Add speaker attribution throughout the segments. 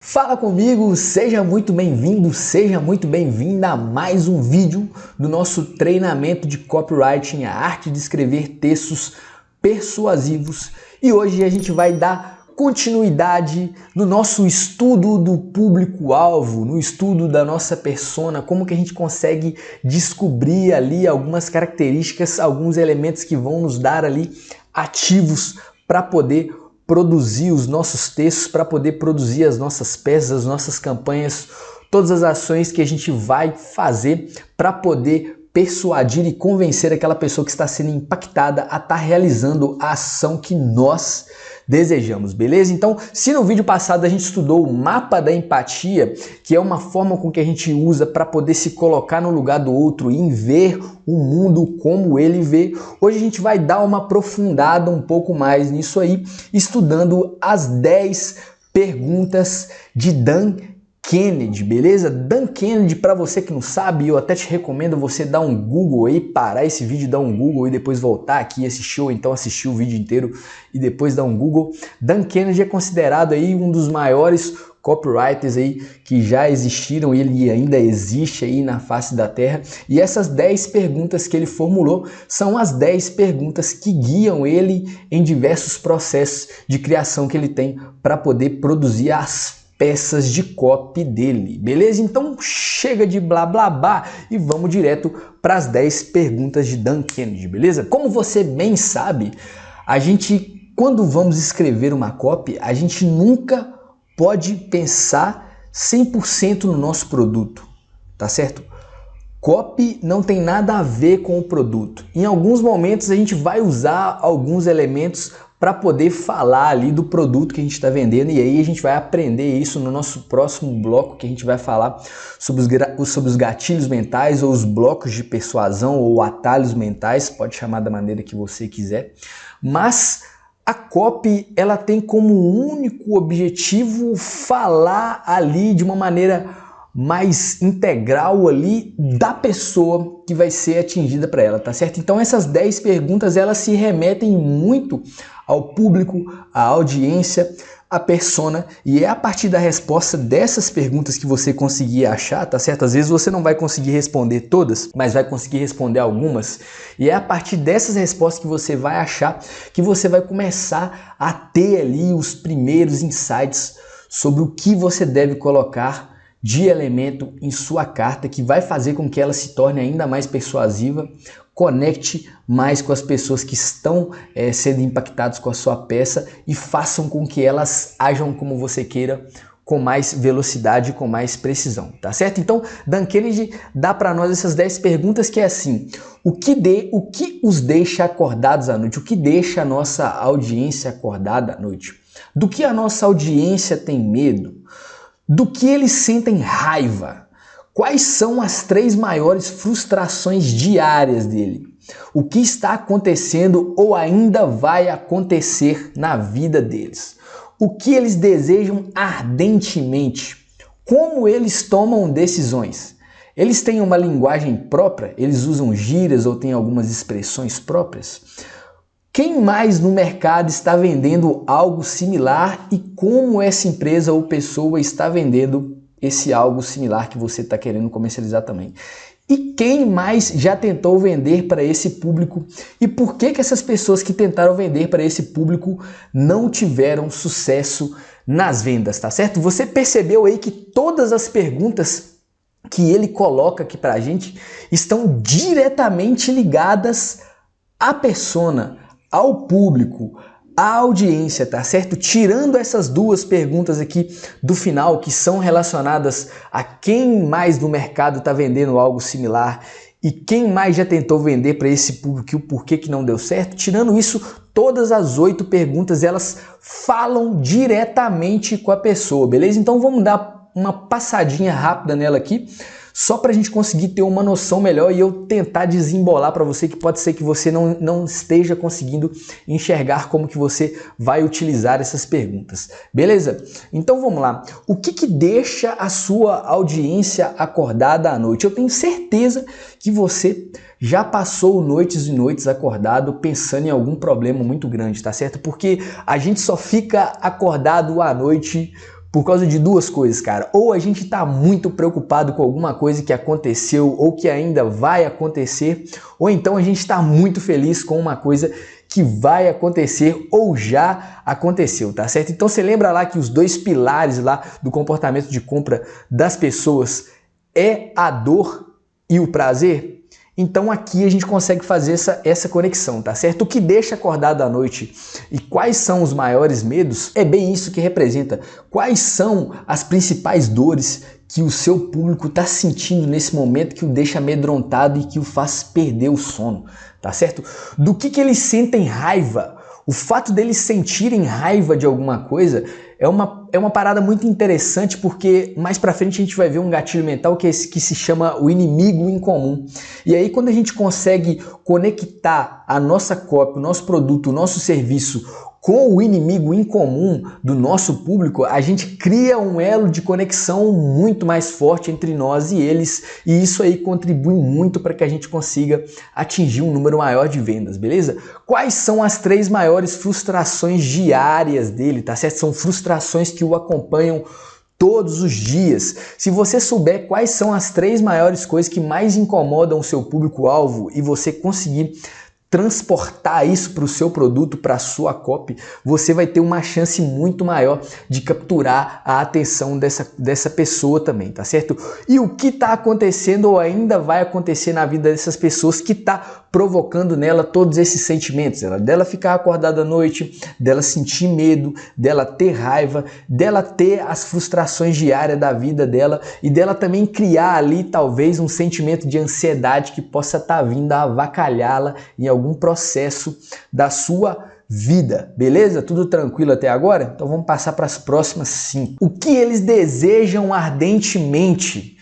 Speaker 1: Fala comigo, seja muito bem-vindo, seja muito bem-vinda a mais um vídeo do nosso treinamento de copywriting, a arte de escrever textos persuasivos. E hoje a gente vai dar continuidade no nosso estudo do público-alvo, no estudo da nossa persona, como que a gente consegue descobrir ali algumas características, alguns elementos que vão nos dar ali ativos para poder produzir os nossos textos, para poder produzir as nossas peças, as nossas campanhas, todas as ações que a gente vai fazer para poder persuadir e convencer aquela pessoa que está sendo impactada a estar realizando a ação que nós desejamos, beleza? Então, se no vídeo passado a gente estudou o mapa da empatia, que é uma forma com que a gente usa para poder se colocar no lugar do outro e ver o mundo como ele vê, hoje a gente vai dar uma aprofundada um pouco mais nisso aí, estudando as 10 perguntas de Dan Kennedy, beleza? Dan Kennedy, para você que não sabe, eu até te recomendo você dar um Google aí, parar esse vídeo, dar um Google e depois voltar aqui e assistir, ou então assistir o vídeo inteiro e depois dar um Google. Dan Kennedy é considerado aí um dos maiores copywriters aí que já existiram, ele ainda existe aí na face da Terra, e essas 10 perguntas que ele formulou são as 10 perguntas que guiam ele em diversos processos de criação que ele tem para poder produzir as peças de copy dele, beleza? Então chega de blá blá blá e vamos direto para as 10 perguntas de Dan Kennedy, beleza? Como você bem sabe, a gente, quando vamos escrever uma copy, a gente nunca pode pensar 100% no nosso produto, tá certo? Copy não tem nada a ver com o produto. Em alguns momentos a gente vai usar alguns elementos para poder falar ali do produto que a gente está vendendo, e aí a gente vai aprender isso no nosso próximo bloco, que a gente vai falar sobre os gatilhos mentais, ou os blocos de persuasão, ou atalhos mentais, pode chamar da maneira que você quiser. Mas a copy, ela tem como único objetivo falar ali de uma maneira mais integral ali da pessoa que vai ser atingida para ela, tá certo? Então essas 10 perguntas, elas se remetem muito ao público, à audiência, à persona, e é a partir da resposta dessas perguntas que você conseguir achar, tá certo? Às vezes você não vai conseguir responder todas, mas vai conseguir responder algumas, e é a partir dessas respostas que você vai achar que você vai começar a ter ali os primeiros insights sobre o que você deve colocar de elemento em sua carta, que vai fazer com que ela se torne ainda mais persuasiva, conecte mais com as pessoas que estão sendo impactadas com a sua peça e façam com que elas ajam como você queira, com mais velocidade e com mais precisão, tá certo? Então, Dan Kennedy dá para nós essas 10 perguntas, que é assim: o que os deixa acordados à noite? O que deixa a nossa audiência acordada à noite? Do que a nossa audiência tem medo? Do que eles sentem raiva? Quais são as 3 maiores frustrações diárias dele? O que está acontecendo ou ainda vai acontecer na vida deles? O que eles desejam ardentemente? Como eles tomam decisões? Eles têm uma linguagem própria? Eles usam gírias ou têm algumas expressões próprias? Quem mais no mercado está vendendo algo similar e como essa empresa ou pessoa está vendendo esse algo similar que você está querendo comercializar também? E quem mais já tentou vender para esse público e por que essas pessoas que tentaram vender para esse público não tiveram sucesso nas vendas, tá certo? Você percebeu aí que todas as perguntas que ele coloca aqui para a gente estão diretamente ligadas à persona, ao público, à audiência, tá certo? Tirando essas 2 perguntas aqui do final, que são relacionadas a quem mais no mercado está vendendo algo similar e quem mais já tentou vender para esse público e o porquê que não deu certo, tirando isso, todas as 8 perguntas, elas falam diretamente com a pessoa, beleza? Então vamos dar uma passadinha rápida nela aqui, só para a gente conseguir ter uma noção melhor e eu tentar desembolar para você, que pode ser que você não esteja conseguindo enxergar como que você vai utilizar essas perguntas, beleza? Então vamos lá. O que deixa a sua audiência acordada à noite? Eu tenho certeza que você já passou noites e noites acordado pensando em algum problema muito grande, tá certo? Porque a gente só fica acordado à noite Por causa de duas coisas, cara. Ou a gente está muito preocupado com alguma coisa que aconteceu ou que ainda vai acontecer, ou então a gente está muito feliz com uma coisa que vai acontecer ou já aconteceu, tá certo? Então você lembra lá que os dois pilares lá do comportamento de compra das pessoas é a dor e o prazer? Então aqui a gente consegue fazer essa conexão, tá certo? O que deixa acordado à noite e quais são os maiores medos é bem isso que representa. Quais são as principais dores que o seu público está sentindo nesse momento que o deixa amedrontado e que o faz perder o sono, tá certo? Do que eles sentem raiva. O fato deles sentirem raiva de alguma coisa é uma parada muito interessante, porque mais pra frente a gente vai ver um gatilho mental que se chama o inimigo em comum. E aí quando a gente consegue conectar a nossa copy, o nosso produto, o nosso serviço com o inimigo em comum do nosso público, a gente cria um elo de conexão muito mais forte entre nós e eles, e isso aí contribui muito para que a gente consiga atingir um número maior de vendas, beleza? Quais são as 3 maiores frustrações diárias dele, tá certo? São frustrações que o acompanham todos os dias. Se você souber quais são as 3 maiores coisas que mais incomodam o seu público-alvo e você conseguir transportar isso para o seu produto, para a sua copy, você vai ter uma chance muito maior de capturar a atenção dessa pessoa também, tá certo? E o que está acontecendo ou ainda vai acontecer na vida dessas pessoas que está provocando nela todos esses sentimentos, dela ficar acordada à noite, dela sentir medo, dela ter raiva, dela ter as frustrações diárias da vida dela e dela também criar ali talvez um sentimento de ansiedade que possa estar vindo a avacalhá-la em algum processo da sua vida, beleza? Tudo tranquilo até agora? Então vamos passar para as próximas 5. O que eles desejam ardentemente?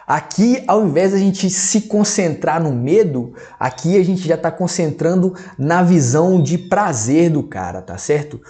Speaker 1: Aqui, ao invés de a gente se concentrar no medo, aqui a gente já está concentrando na visão de prazer do cara, tá certo?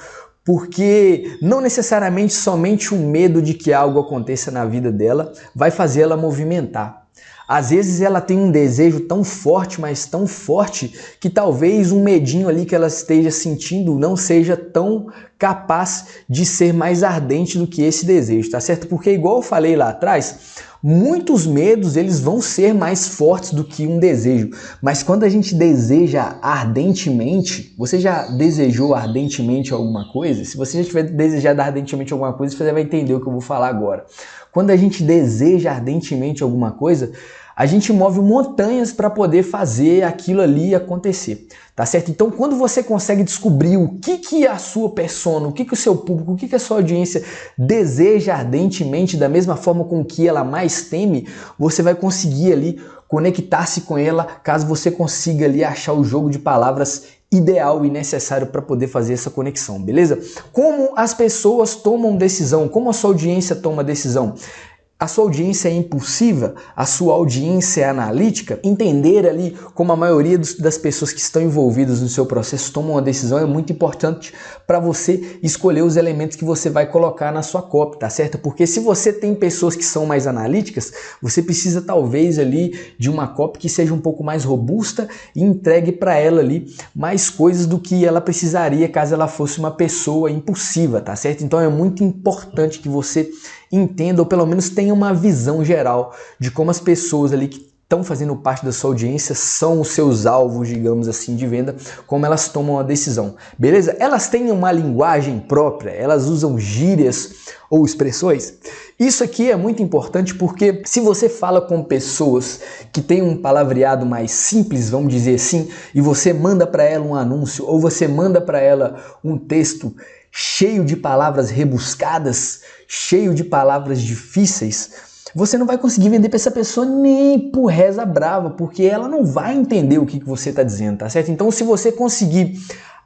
Speaker 1: Porque não necessariamente somente o medo de que algo aconteça na vida dela vai fazer ela movimentar. Às vezes ela tem um desejo tão forte, mas tão forte, que talvez um medinho ali que ela esteja sentindo não seja tão capaz de ser mais ardente do que esse desejo, tá certo? Porque igual eu falei lá atrás, muitos medos eles vão ser mais fortes do que um desejo, mas quando a gente deseja ardentemente, você já desejou ardentemente alguma coisa? Se você já tiver desejado ardentemente alguma coisa, você vai entender o que eu vou falar agora. Quando a gente deseja ardentemente alguma coisa, a gente move montanhas para poder fazer aquilo ali acontecer, tá certo? Então, quando você consegue descobrir o que a sua persona, o que o seu público, o que a sua audiência deseja ardentemente, da mesma forma com que ela mais teme, você vai conseguir ali conectar-se com ela, caso você consiga ali achar o jogo de palavras ideal e necessário para poder fazer essa conexão, beleza? Como as pessoas tomam decisão, como a sua audiência toma decisão? A sua audiência é impulsiva, a sua audiência é analítica, entender ali como a maioria das pessoas que estão envolvidas no seu processo tomam uma decisão é muito importante para você escolher os elementos que você vai colocar na sua copy, tá certo? Porque se você tem pessoas que são mais analíticas, você precisa talvez ali de uma copy que seja um pouco mais robusta e entregue para ela ali mais coisas do que ela precisaria caso ela fosse uma pessoa impulsiva, tá certo? Então é muito importante que você entenda ou pelo menos tenha uma visão geral de como as pessoas ali que estão fazendo parte da sua audiência são os seus alvos, digamos assim, de venda, como elas tomam a decisão, beleza? Elas têm uma linguagem própria, elas usam gírias ou expressões. Isso aqui é muito importante porque se você fala com pessoas que têm um palavreado mais simples, vamos dizer assim, e você manda para ela um anúncio ou você manda para ela um texto cheio de palavras rebuscadas, cheio de palavras difíceis, você não vai conseguir vender para essa pessoa nem por reza brava, porque ela não vai entender o que você está dizendo, tá certo? Então, se você conseguir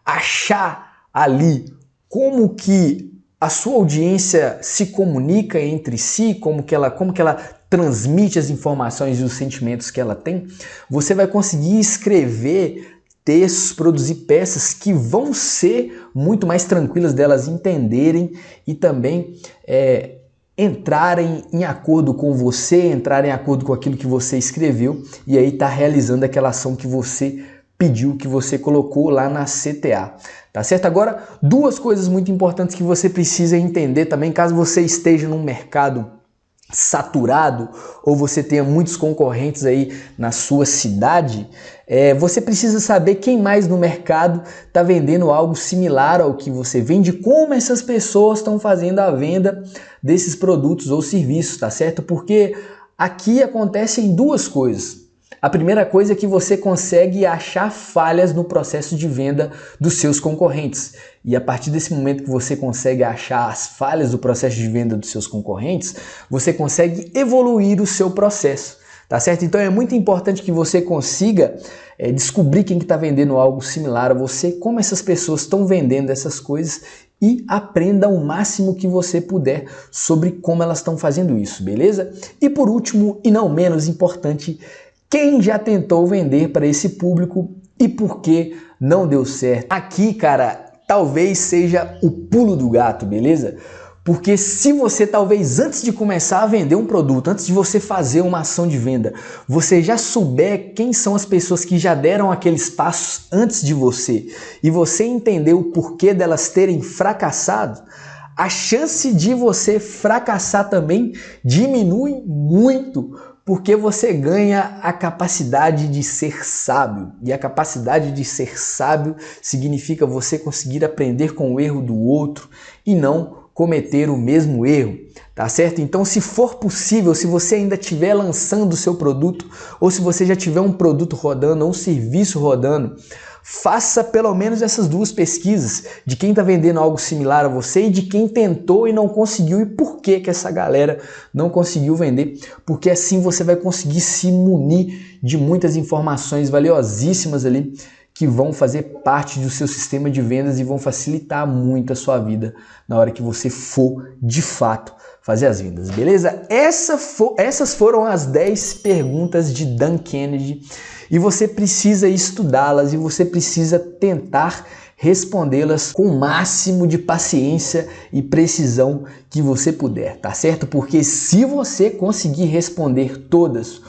Speaker 1: achar ali como que a sua audiência se comunica entre si, como que ela transmite as informações e os sentimentos que ela tem, você vai conseguir escrever textos, produzir peças que vão ser muito mais tranquilas delas entenderem e também entrarem em acordo com você, entrarem em acordo com aquilo que você escreveu e aí tá realizando aquela ação que você pediu, que você colocou lá na CTA, tá certo? Agora, duas coisas muito importantes que você precisa entender também, caso você esteja num mercado saturado ou você tenha muitos concorrentes aí na sua cidade, você precisa saber quem mais no mercado está vendendo algo similar ao que você vende, como essas pessoas estão fazendo a venda desses produtos ou serviços, tá certo? Porque aqui acontecem duas coisas. A primeira coisa é que você consegue achar falhas no processo de venda dos seus concorrentes. E a partir desse momento que você consegue achar as falhas do processo de venda dos seus concorrentes, você consegue evoluir o seu processo, tá certo? Então é muito importante que você consiga descobrir quem está vendendo algo similar a você, como essas pessoas estão vendendo essas coisas e aprenda o máximo que você puder sobre como elas estão fazendo isso, beleza? E por último, e não menos importante, quem já tentou vender para esse público e por que não deu certo? Aqui, cara, talvez seja o pulo do gato, beleza? Porque se você talvez antes de começar a vender um produto, antes de você fazer uma ação de venda, você já souber quem são as pessoas que já deram aqueles passos antes de você e você entender o porquê delas terem fracassado, a chance de você fracassar também diminui muito, porque você ganha a capacidade de ser sábio. E a capacidade de ser sábio significa você conseguir aprender com o erro do outro e não cometer o mesmo erro, tá certo? Então, se for possível, se você ainda estiver lançando o seu produto ou se você já tiver um produto rodando ou um serviço rodando, faça pelo menos essas duas pesquisas de quem está vendendo algo similar a você e de quem tentou e não conseguiu e por que essa galera não conseguiu vender, porque assim você vai conseguir se munir de muitas informações valiosíssimas ali que vão fazer parte do seu sistema de vendas e vão facilitar muito a sua vida na hora que você for de fato fazer as vendas, beleza? Essas foram as 10 perguntas de Dan Kennedy e você precisa estudá-las e você precisa tentar respondê-las com o máximo de paciência e precisão que você puder, tá certo? Porque se você conseguir responder todas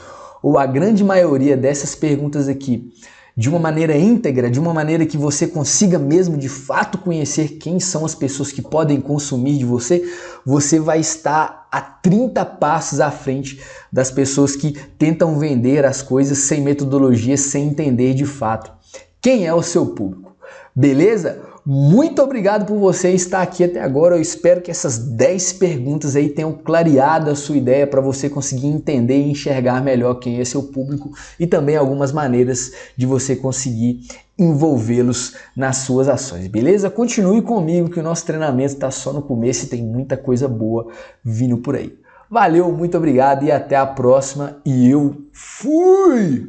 Speaker 1: ou a grande maioria dessas perguntas aqui de uma maneira íntegra, de uma maneira que você consiga mesmo de fato conhecer quem são as pessoas que podem consumir de você, você vai estar a 30 passos à frente das pessoas que tentam vender as coisas sem metodologia, sem entender de fato quem é o seu público. Beleza? Muito obrigado por você estar aqui até agora. Eu espero que essas 10 perguntas aí tenham clareado a sua ideia para você conseguir entender e enxergar melhor quem é seu público e também algumas maneiras de você conseguir envolvê-los nas suas ações, beleza? Continue comigo que o nosso treinamento está só no começo e tem muita coisa boa vindo por aí. Valeu, muito obrigado e até a próxima. E eu fui!